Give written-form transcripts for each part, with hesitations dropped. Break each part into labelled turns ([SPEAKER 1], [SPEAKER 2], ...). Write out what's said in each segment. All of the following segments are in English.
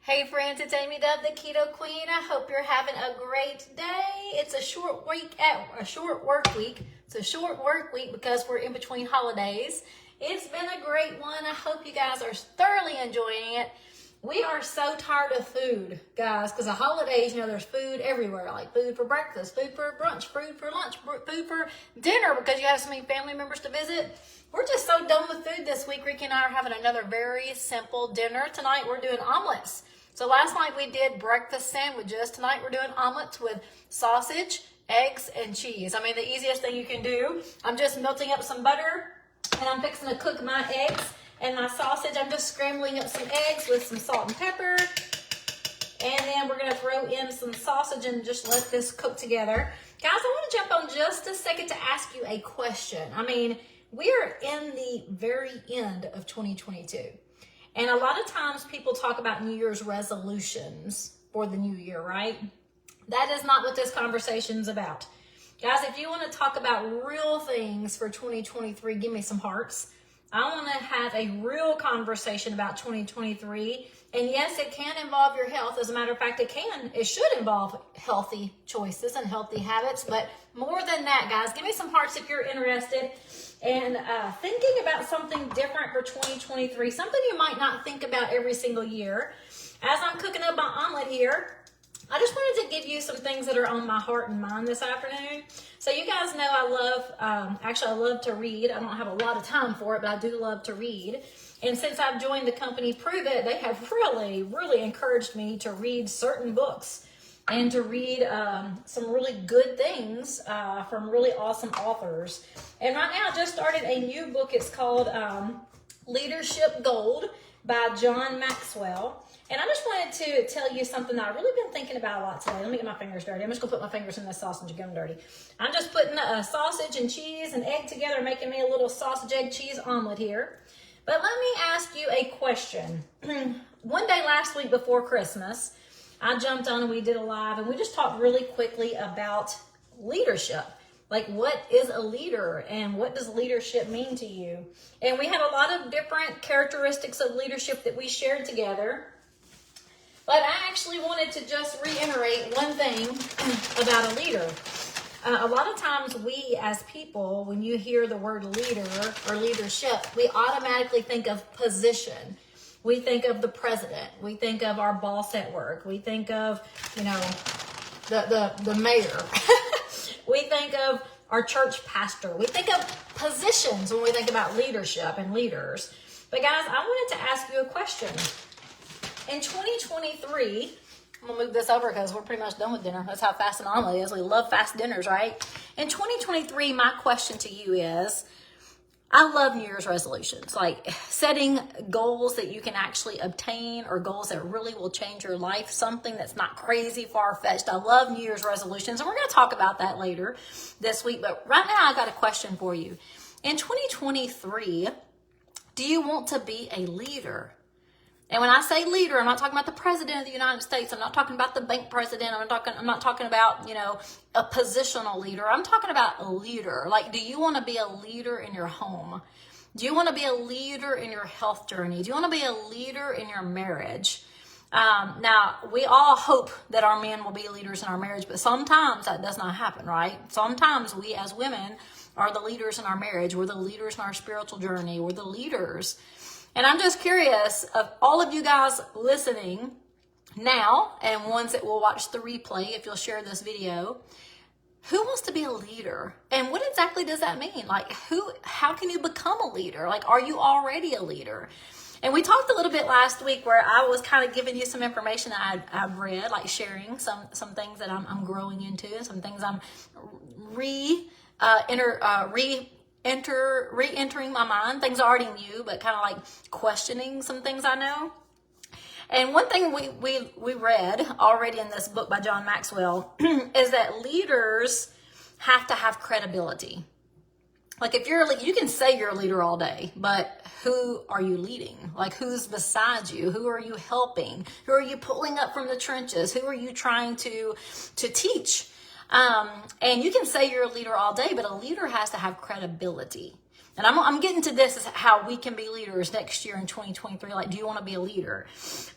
[SPEAKER 1] Hey friends, it's Amy Dove, the Keto Queen. I hope you're having a great day. It's a short work week. It's a short work week because we're in between holidays. It's been a great one. I hope you guys are thoroughly enjoying it. We are so tired of food, guys, because the holidays, there's food everywhere, like food for breakfast, food for brunch, food for lunch, food for dinner, because you have so many family members to visit. We're just so done with food this week. Ricky and I are having another very simple dinner. Tonight, we're doing omelets. So last night we did breakfast sandwiches. Tonight we're doing omelets with sausage, eggs, and cheese. I mean, the easiest thing you can do. I'm just melting up some butter, and I'm fixing to cook my eggs and my sausage. I'm just scrambling up some eggs with some salt and pepper. And then we're going to throw in some sausage and just let this cook together. Guys, I want to jump on just a second to ask you a question. I mean, we are in the very end of 2022. And a lot of times people talk about New Year's resolutions for the new year, right? That is not what this conversation's about. Guys, if you want to talk about real things for 2023, give me some hearts. I want to have a real conversation about 2023. And yes, it can involve your health. As a matter of fact, it should involve healthy choices and healthy habits. But more than that, guys, give me some hearts if you're interested in thinking about something different for 2023. Something you might not think about every single year. As I'm cooking up my omelet here, I just wanted to give you some things that are on my heart and mind this afternoon. So you guys know I love to read. I don't have a lot of time for it, but I do love to read. And since I've joined the company Prove It, they have really, really encouraged me to read certain books and to read some really good things from really awesome authors. And right now I just started a new book. It's called Leadership Gold by John Maxwell. And I just wanted to tell you something that I've really been thinking about a lot today. Let me get my fingers dirty. I'm just going to put my fingers in this sausage and get them dirty. I'm just putting sausage and cheese and egg together, making me a little sausage, egg, cheese omelet here. But let me ask you a question. One day last week before Christmas, I jumped on and we did a live, and we just talked really quickly about leadership. Like, what is a leader and what does leadership mean to you? And we had a lot of different characteristics of leadership that we shared together. But I actually wanted to just reiterate one thing about a leader. A lot of times we as people, when you hear the word leader or leadership, we automatically think of position. We think of the president. We think of our boss at work. We think of, the mayor. We think of our church pastor. We think of positions when we think about leadership and leaders. But guys, I wanted to ask you a question. In 2023, I'm going to move this over because we're pretty much done with dinner. That's how fast an omelet is. We love fast dinners, right? In 2023, my question to you is, I love New Year's resolutions, like setting goals that you can actually obtain or goals that really will change your life, something that's not crazy far-fetched. I love New Year's resolutions, and we're going to talk about that later this week. But right now, I got a question for you. In 2023, do you want to be a leader? And when I say leader, I'm not talking about the president of the United States. I'm not talking about the bank president. I'm not talking about, a positional leader. I'm talking about a leader. Like, do you want to be a leader in your home? Do you want to be a leader in your health journey? Do you want to be a leader in your marriage? Now, we all hope that our men will be leaders in our marriage, but sometimes that does not happen, right? Sometimes we as women are the leaders in our marriage. We're the leaders in our spiritual journey. We're the leaders. And I'm just curious, of all of you guys listening now and ones that will watch the replay if you'll share this video, who wants to be a leader? And what exactly does that mean? Like, how can you become a leader? Like, are you already a leader? And we talked a little bit last week where I was kind of giving you some information that I've read, like sharing some things that I'm growing into, and some things I'm re-entering my mind, things I already knew, but kind of like questioning some things I know. And one thing we read already in this book by John Maxwell is that leaders have to have credibility. Like, if you're a leader, you can say you're a leader all day, but who are you leading? Like, who's beside you? Who are you helping? Who are you pulling up from the trenches? Who are you trying to teach? And you can say you're a leader all day, but a leader has to have credibility. And I'm getting to this as how we can be leaders next year in 2023. Like, do you want to be a leader?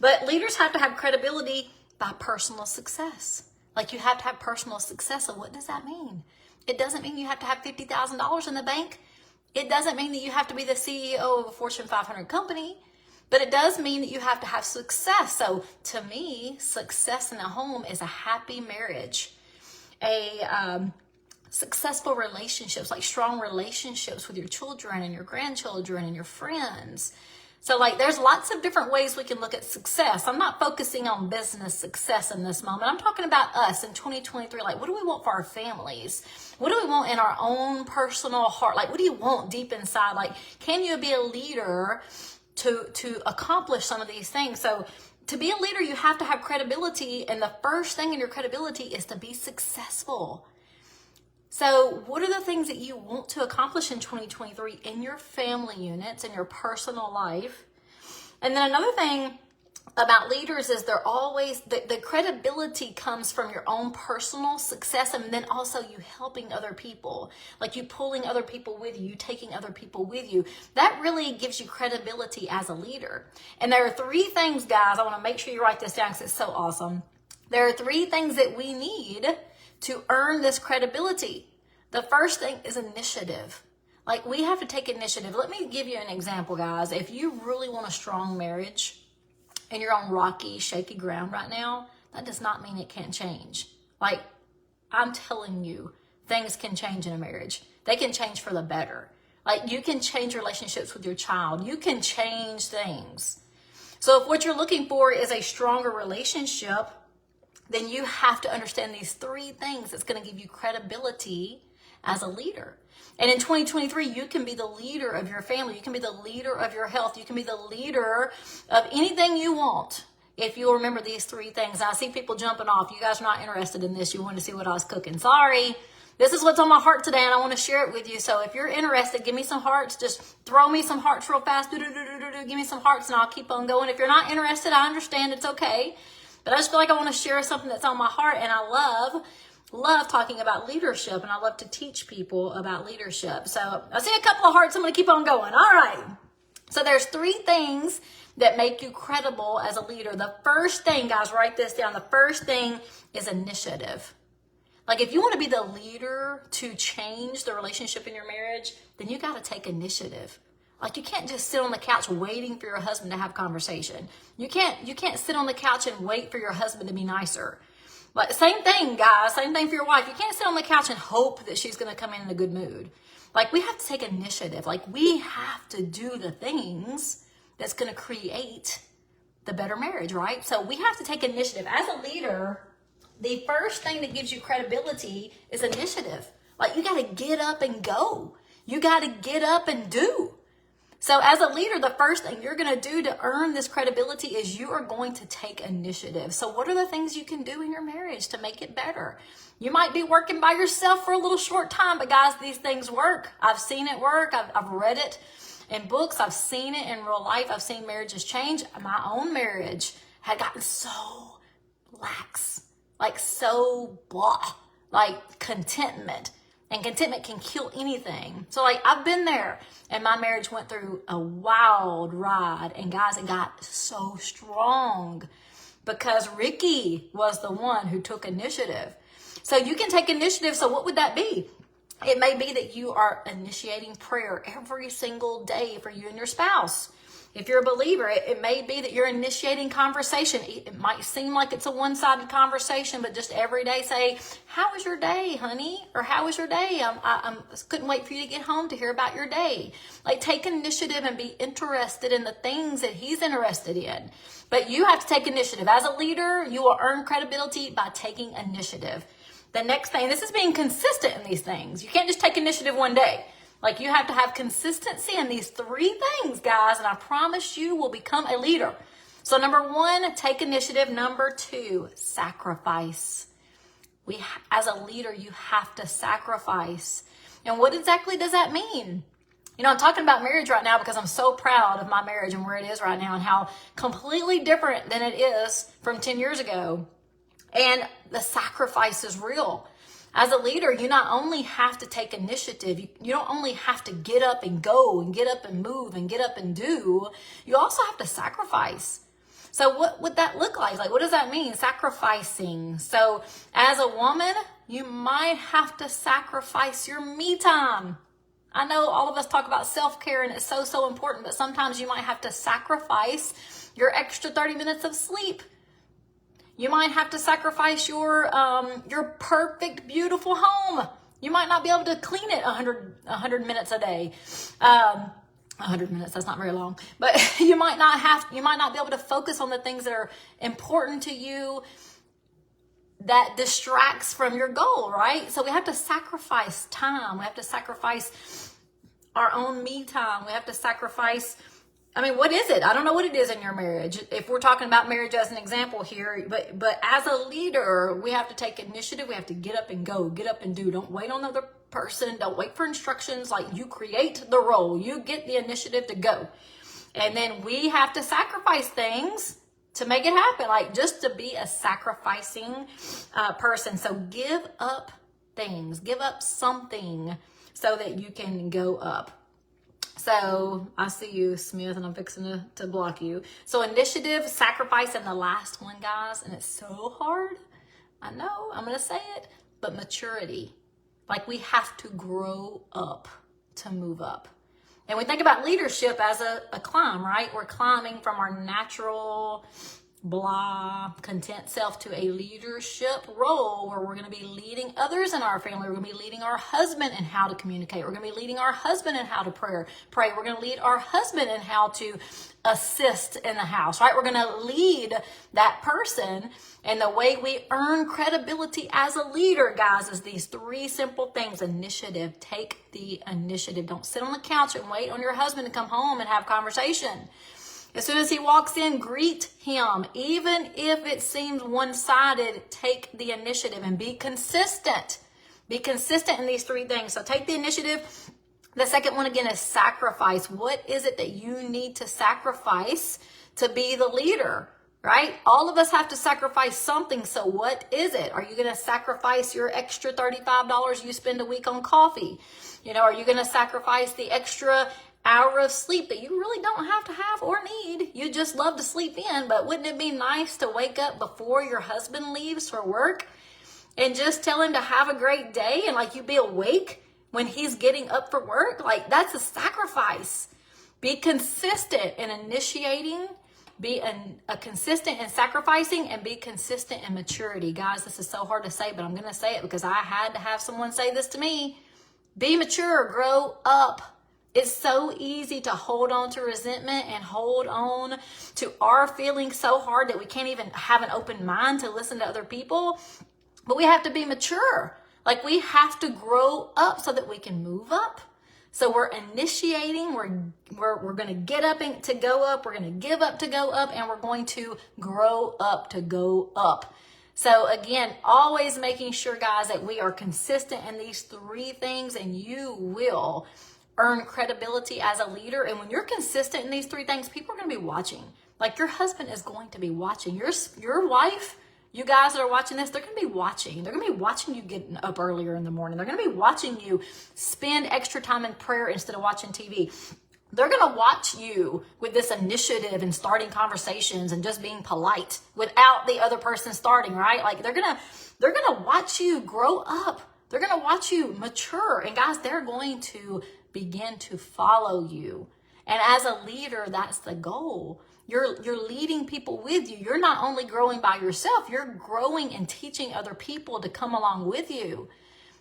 [SPEAKER 1] But leaders have to have credibility by personal success. Like, you have to have personal success. So what does that mean? It doesn't mean you have to have $50,000 in the bank. It doesn't mean that you have to be the CEO of a Fortune 500 company. But it does mean that you have to have success. So to me, success in a home is a happy marriage, successful relationships, like strong relationships with your children and your grandchildren and your friends. So like there's lots of different ways we can look at success. I'm not focusing on business success in this moment. I'm talking about us in 2023. Like, what do we want for our families? What do we want in our own personal heart? Like, what do you want deep inside? Like, can you be a leader to accomplish some of these things? So to be a leader, you have to have credibility. And the first thing in your credibility is to be successful. So what are the things that you want to accomplish in 2023 in your family units, in your personal life? And then another thing about leaders is they're always, the credibility comes from your own personal success, and then also you helping other people, like you pulling other people with you, taking other people with you. That really gives you credibility as a leader. And there are 3 things, guys, I want to make sure you write this down because it's so awesome. There are 3 things that we need to earn this credibility. The first thing is initiative. Like, we have to take initiative. Let me give you an example, guys. If you really want a strong marriage and you're on rocky, shaky ground right now, that does not mean it can't change. Like, I'm telling you, things can change in a marriage. They can change for the better. Like, you can change relationships with your child. You can change things. So if what you're looking for is a stronger relationship, then you have to understand these 3 things that's going to give you credibility as a leader. And in 2023, you can be the leader of your family. You can be the leader of your health. You can be the leader of anything you want if you'll remember these 3 things. I see people jumping off. You guys are not interested in this. You want to see what I was cooking. Sorry. This is what's on my heart today, and I want to share it with you. So if you're interested, give me some hearts. Just throw me some hearts real fast. Give me some hearts, and I'll keep on going. If you're not interested, I understand. It's okay. But I just feel like I want to share something that's on my heart, and I love talking about leadership, and I love to teach people about leadership. So I see a couple of hearts. I'm going to keep on going. All right. So there's 3 things that make you credible as a leader. The first thing, guys, write this down. The first thing is initiative. Like, if you want to be the leader to change the relationship in your marriage, then you got to take initiative. Like, you can't just sit on the couch waiting for your husband to have conversation. You can't sit on the couch and wait for your husband to be nicer. Like, same thing, guys. Same thing for your wife. You can't sit on the couch and hope that she's going to come in a good mood. Like, we have to take initiative. Like, we have to do the things that's going to create the better marriage, right? So we have to take initiative. As a leader, the first thing that gives you credibility is initiative. Like, you got to get up and go. You got to get up and do. So as a leader, the first thing you're going to do to earn this credibility is you are going to take initiative. So what are the things you can do in your marriage to make it better? You might be working by yourself for a little short time, but guys, these things work. I've seen it work. I've read it in books. I've seen it in real life. I've seen marriages change. My own marriage had gotten so lax, like so blah, like contentment. And contentment can kill anything. So like, I've been there, and my marriage went through a wild ride. And guys, it got so strong because Ricky was the one who took initiative. So you can take initiative. So what would that be? It may be that you are initiating prayer every single day for you and your spouse. If you're a believer, it may be that you're initiating conversation. It might seem like it's a one-sided conversation, but just every day say, how was your day, honey? Or how was your day? I couldn't wait for you to get home to hear about your day. Like, take initiative and be interested in the things that he's interested in. But you have to take initiative. As a leader, you will earn credibility by taking initiative. The next thing, this is being consistent in these things. You can't just take initiative one day. Like, you have to have consistency in these 3 things, guys, and I promise you will become a leader. So number 1, take initiative. Number 2, sacrifice. As a leader, you have to sacrifice. And what exactly does that mean? You know, I'm talking about marriage right now because I'm so proud of my marriage and where it is right now and how completely different than it is from 10 years ago. And the sacrifice is real. As a leader, you not only have to take initiative, you don't only have to get up and go and get up and move and get up and do, you also have to sacrifice. So what would that look like? Like, what does that mean? Sacrificing. So as a woman, you might have to sacrifice your me time. I know all of us talk about self-care and it's so, so important, but sometimes you might have to sacrifice your extra 30 minutes of sleep. You might have to sacrifice your perfect, beautiful home. You might not be able to clean it 100 minutes a day. 100 minutes, that's not very long. But you might not be able to focus on the things that are important to you that distracts from your goal, right? So we have to sacrifice time. We have to sacrifice our own me time. We have to sacrifice, what is it? I don't know what it is in your marriage. If we're talking about marriage as an example here, but as a leader, we have to take initiative. We have to get up and go, get up and do. Don't wait on the other person. Don't wait for instructions. Like, you create the role. You get the initiative to go. And then we have to sacrifice things to make it happen, like just to be a sacrificing person. So give up things, give up something so that you can go up. So I see you, Smith, and I'm fixing to block you. So initiative, sacrifice, and the last one, guys, and it's so hard. I know, I'm going to say it, but maturity. Like, we have to grow up to move up. And we think about leadership as a climb, right? We're climbing from our natural, blah, content self to a leadership role where we're going to be leading others in our family. We're going to be leading our husband in how to communicate. We're going to be leading our husband in how to pray. We're going to lead our husband in how to assist in the house, right? We're going to lead that person. And the way we earn credibility as a leader, guys, is these three simple things. Initiative. Take the initiative. Don't sit on the couch and wait on your husband to come home and have conversation. As soon as he walks in, greet him. Even if it seems one-sided, take the initiative and be consistent. Be consistent in these three things. So take the initiative. The second one, again, is sacrifice. What is it that you need to sacrifice to be the leader, right? All of us have to sacrifice something. So what is it? Are you going to sacrifice your extra $35 you spend a week on coffee? Are you going to sacrifice the extra hour of sleep that you really don't have to have or need? You just love to sleep in, but wouldn't it be nice to wake up before your husband leaves for work and just tell him to have a great day and like you be awake when he's getting up for work? Like, that's a sacrifice. Be consistent in initiating, be a consistent in sacrificing, and be consistent in maturity. Guys, this is so hard to say, but I'm going to say it because I had to have someone say this to me. Be mature, grow up. It's so easy to hold on to resentment and hold on to our feelings so hard that we can't even have an open mind to listen to other people. But we have to be mature. Like, we have to grow up so that we can move up. So we're initiating, we're going to get up to go up, we're going to give up to go up, and we're going to grow up to go up. So again, always making sure, guys, that we are consistent in these three things, and you will earn credibility as a leader. And when you're consistent in these three things, people are going to be watching. Like, your husband is going to be watching. Your wife, you guys that are watching this, they're going to be watching. They're going to be watching you getting up earlier in the morning. They're going to be watching you spend extra time in prayer instead of watching TV. They're going to watch you with this initiative and starting conversations and just being polite without the other person starting, right? Like, they're going to watch you grow up. They're going to watch you mature. And guys, they're going to begin to follow you. And as a leader, that's the goal. You're leading people with you. You're not only growing by yourself, you're growing and teaching other people to come along with you.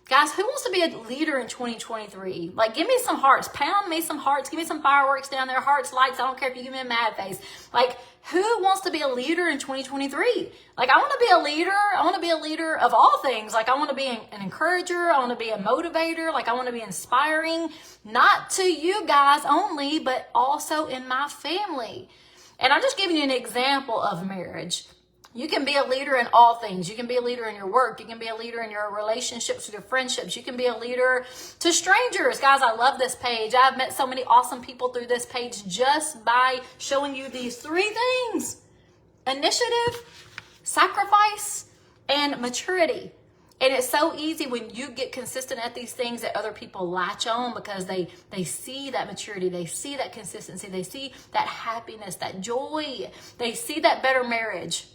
[SPEAKER 1] Guys, who wants to be a leader in 2023? Like, give me some hearts. Pound me some hearts. Give me some fireworks down there. Hearts, lights. I don't care if you give me a mad face. Like, who wants to be a leader in 2023? Like, I want to be a leader. I want to be a leader of all things. Like, I want to be an encourager. I want to be a motivator. Like, I want to be inspiring, not to you guys only, but also in my family. And I'm just giving you an example of marriage. You can be a leader in all things. You can be a leader in your work. You can be a leader in your relationships, with your friendships. You can be a leader to strangers. Guys, I love this page. I've met so many awesome people through this page just by showing you these three things: initiative, sacrifice, and maturity. And it's so easy when you get consistent at these things that other people latch on because they see that maturity, they see that consistency, they see that happiness, that joy, they see that better marriage,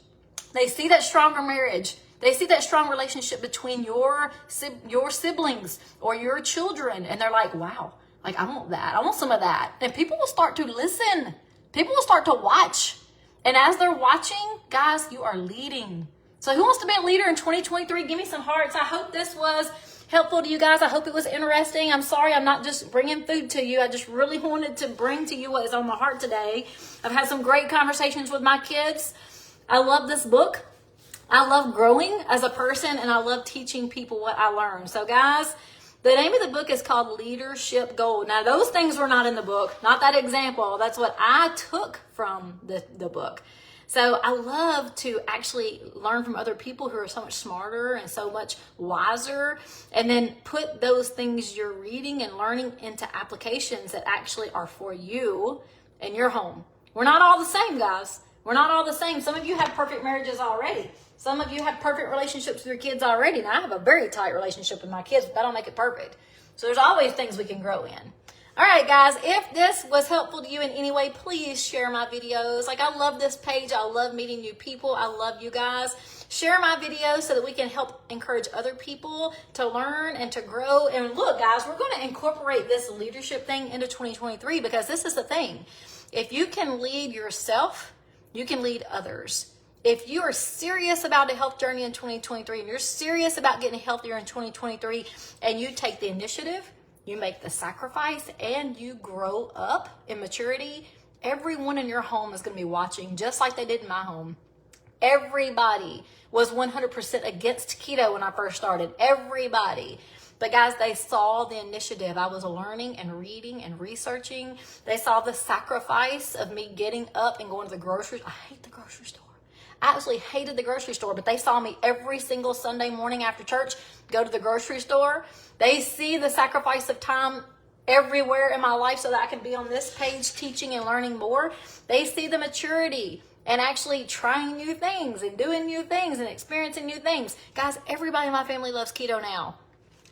[SPEAKER 1] they see that stronger marriage, they see that strong relationship between your siblings or your children, and they're like, wow, like I want that, I want some of that. And people will start to listen, people will start to watch, and as they're watching, guys, you are leading. So who wants to be a leader in 2023? Give me some hearts. I hope this was helpful to you guys. I hope it was interesting. I'm sorry I'm not just bringing food to you. I just really wanted to bring to you what is on my heart today. I've had some great conversations with my kids. I love this book. I love growing as a person, and I love teaching people what I learned. So guys, the name of the book is called Leadership Gold. Now, those things were not in the book, not that example. That's what I took from the book. So I love to actually learn from other people who are so much smarter and so much wiser, and then put those things you're reading and learning into applications that actually are for you and your home. We're not all the same, guys. We're not all the same. Some of you have perfect marriages already. Some of you have perfect relationships with your kids already. Now, I have a very tight relationship with my kids, but that don't make it perfect. So there's always things we can grow in. All right, guys, if this was helpful to you in any way, please share my videos. Like, I love this page. I love meeting new people. I love you guys. Share my videos so that we can help encourage other people to learn and to grow. And look, guys, we're going to incorporate this leadership thing into 2023 because this is the thing. If you can lead yourself, you can lead others. If you are serious about a health journey in 2023 and you're serious about getting healthier in 2023 and you take the initiative, you make the sacrifice, and you grow up in maturity, everyone in your home is going to be watching just like they did in my home. Everybody was 100% against keto when I first started. Everybody. But guys, they saw the initiative. I was learning and reading and researching. They saw the sacrifice of me getting up and going to the grocery. I hate the grocery store. I absolutely hated the grocery store, but they saw me every single Sunday morning after church go to the grocery store. They see the sacrifice of time everywhere in my life so that I can be on this page teaching and learning more. They see the maturity and actually trying new things and doing new things and experiencing new things. Guys, everybody in my family loves keto now.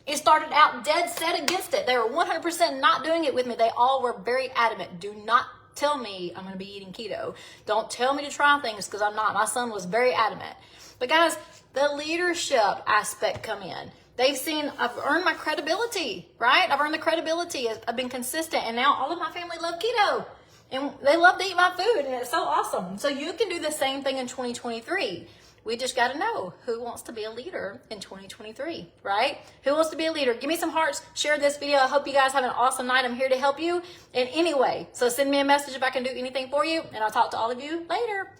[SPEAKER 1] It started out dead set against it. They were 100% not doing it with me. They all were very adamant. Do not tell me I'm going to be eating keto. Don't tell me to try things because I'm not. My son was very adamant. But guys, the leadership aspect come in. They've seen I've earned my credibility, right? I've earned the credibility. I've been consistent, and now all of my family love keto. And they love to eat my food, and it's so awesome. So you can do the same thing in 2023. We just got to know who wants to be a leader in 2023, right? Who wants to be a leader? Give me some hearts. Share this video. I hope you guys have an awesome night. I'm here to help you in any way. So send me a message if I can do anything for you, and I'll talk to all of you later.